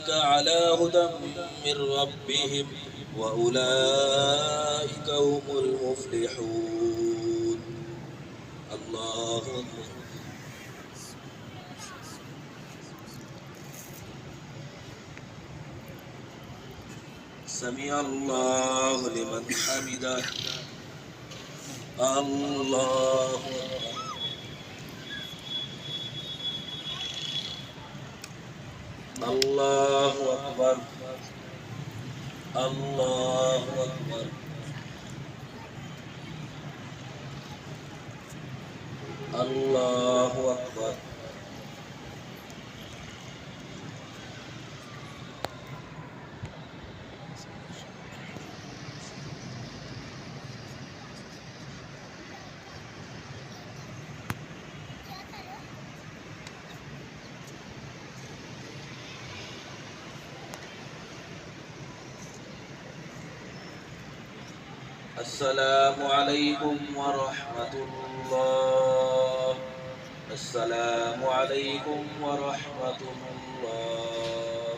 أولئك على هدى من ربهم وأولئك هم المفلحون. الله أكبر. سمع الله لمن حمده. الله أكبر. الله أكبر. الله أكبر. الله أكبر. السلام عليكم ورحمة الله. السلام عليكم ورحمة الله.